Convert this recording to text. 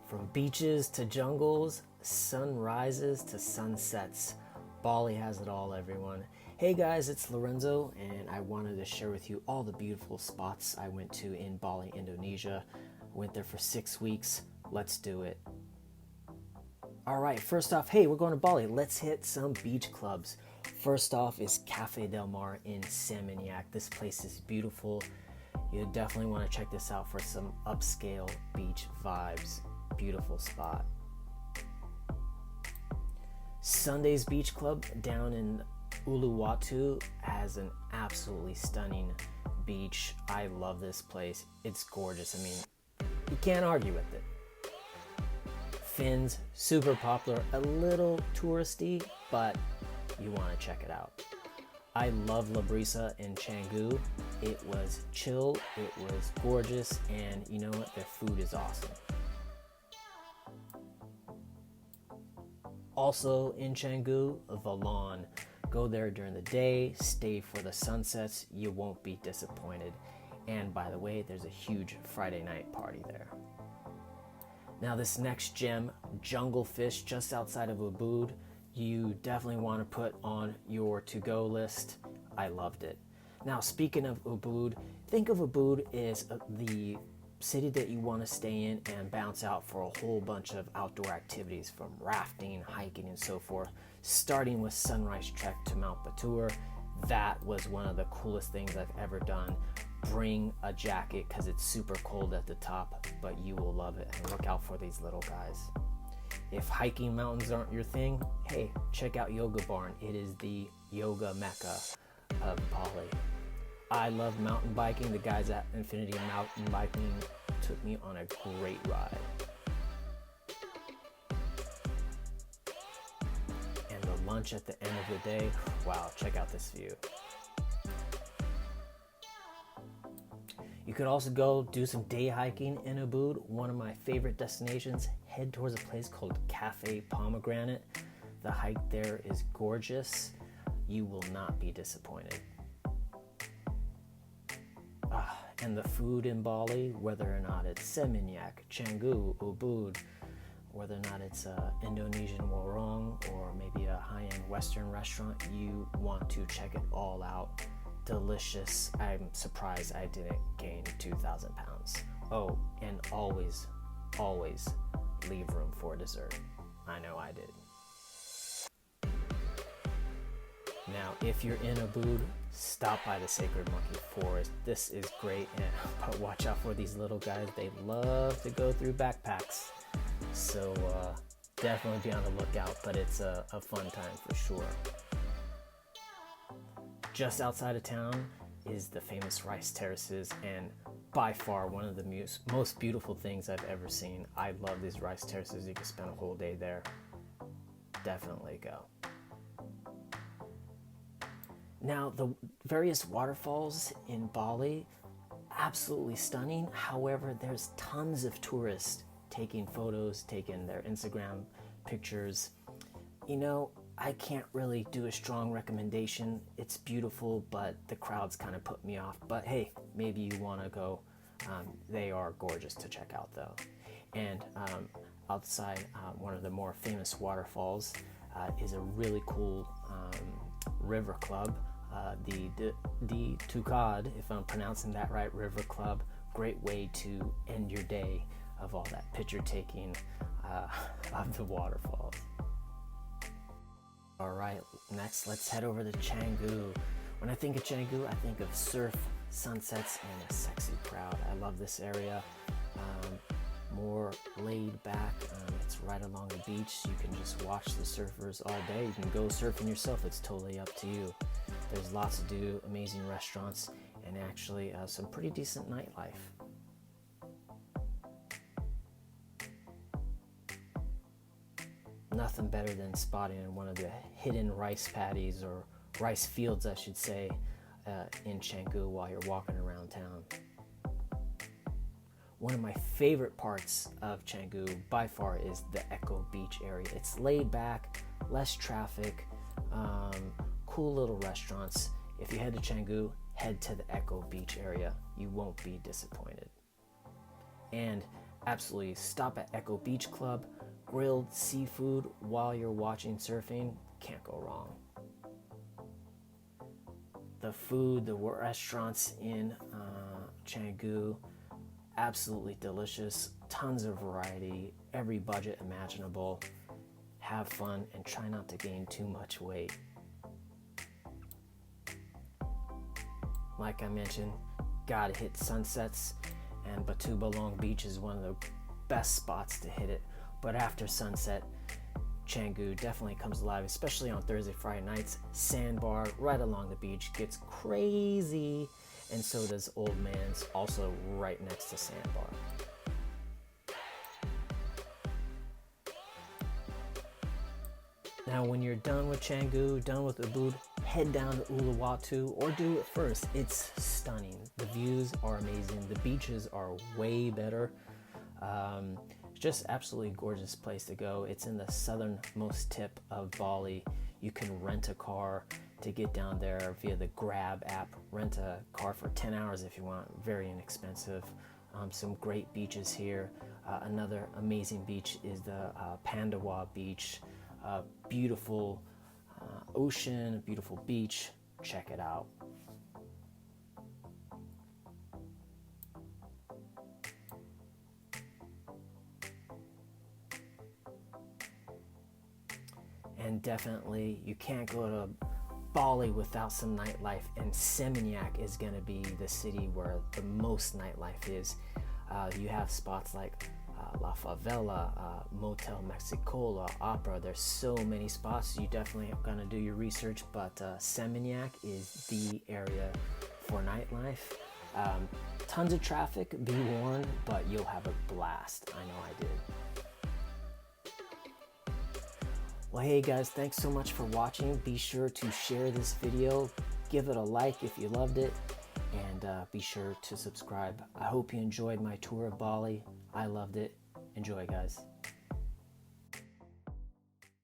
From beaches to jungles, sunrises to sunsets, Bali has it all, everyone. Hey guys, it's Lorenzo, and I wanted to share with you all the beautiful spots I went to in Bali, Indonesia. Went there for 6 weeks. Let's do it. All right, first off, hey, we're going to Bali. Let's hit some beach clubs. First off is Cafe Del Mar in Seminyak. This place is beautiful. You definitely want to check this out for some upscale beach vibes. Beautiful spot. Sunday's Beach Club down in Uluwatu has an absolutely stunning beach. I love this place. It's gorgeous. I mean, you can't argue with it. Fins, super popular, a little touristy, but you want to check it out. I love La Brisa in Canggu. It was chill, it was gorgeous, and you know what? Their food is awesome. Also in Canggu, Valon. Go there during the day, stay for the sunsets, you won't be disappointed. And by the way, there's a huge Friday night party there. Now this next gem, Jungle Fish, just outside of Ubud, you definitely want to put on your to-go list. I loved it. Now speaking of Ubud, think of Ubud as the city that you want to stay in and bounce out for a whole bunch of outdoor activities from rafting, hiking, and so forth, starting with sunrise trek to Mount Batur. That was one of the coolest things I've ever done. Bring a jacket because it's super cold at the top, but you will love it. And look out for these little guys. If hiking mountains aren't your thing, hey, check out Yoga Barn. It is the yoga mecca of Bali. I love mountain biking. The guys at Infinity Mountain Biking took me on a great ride. And the lunch at the end of the day, wow, check out this view. You could also go do some day hiking in Ubud. One of my favorite destinations. Head towards a place called Cafe Pomegranate. The hike there is gorgeous. You will not be disappointed. And the food in Bali, whether or not it's Seminyak, Canggu, Ubud, whether or not it's Indonesian warung or maybe a high-end Western restaurant, you want to check it all out. Delicious. I'm surprised I didn't gain 2,000 pounds. Oh, and always leave room for dessert. I know I did. Now, if you're in Ubud, stop by the Sacred Monkey Forest. This is great, but watch out for these little guys. They love to go through backpacks. So definitely be on the lookout, but it's a fun time for sure. Just outside of town is the famous rice terraces, and by far one of the most beautiful things I've ever seen. I love these rice terraces. You can spend a whole day there. Definitely go. Now, the various waterfalls in Bali, absolutely stunning. However, there's tons of tourists taking photos, taking their Instagram pictures. You know, I can't really do a strong recommendation. It's beautiful, but the crowds kind of put me off. But hey, maybe you want to go. They are gorgeous to check out, though. And outside one of the more famous waterfalls is a really cool river club, the Tukad, if I'm pronouncing that right, river club. Great way to end your day of all that picture taking of the waterfalls. All right, next let's head over to Canggu. When I think of Canggu, I think of surf, sunsets, and a sexy crowd. I love this area. More laid back. It's right along the beach. You can just watch the surfers all day. You can go surfing yourself. It's totally up to you. There's lots to do, amazing restaurants, and actually some pretty decent nightlife. Nothing better than spotting in one of the hidden rice paddies, or rice fields I should say, in Canggu while you're walking around town. One of my favorite parts of Canggu by far is the Echo Beach area. It's laid back, less traffic, cool little restaurants. If you head to Canggu, head to the Echo Beach area. You won't be disappointed. And Absolutely stop at Echo Beach Club. Grilled seafood while you're watching surfing, can't go wrong. The food, the restaurants in Canggu, absolutely delicious. Tons of variety, every budget imaginable. Have fun and try not to gain too much weight. Like I mentioned, gotta hit sunsets, and Batuba Long Beach is one of the best spots to hit it. But after sunset, Canggu definitely comes alive, especially on Thursday, Friday nights. Sandbar right along the beach gets crazy, and so does Old Man's, also right next to Sandbar. Now, when you're done with Canggu, done with Ubud, head down to Uluwatu or do it first. It's stunning. The views are amazing. The beaches are way better. Just absolutely gorgeous place to go. It's in the southernmost tip of Bali. You can rent a car to get down there via the Grab app. Rent a car for 10 hours if you want. Very inexpensive. Some great beaches here. Another amazing beach is the Pandawa Beach. Beautiful ocean, beautiful beach. Check it out. And definitely you can't go to Bali without some nightlife, and Seminyak is going to be the city where the most nightlife is. You have spots like La Favela, Motel Mexicola, Opera. There's so many spots. You definitely are going to do your research, but Seminyak is the area for nightlife. Tons of traffic, be warned, but you'll have a blast. I know I did. Well, hey guys, thanks so much for watching. Be sure to share this video, give it a like if you loved it, and be sure to subscribe. I hope you enjoyed my tour of Bali. I loved it. Enjoy, guys.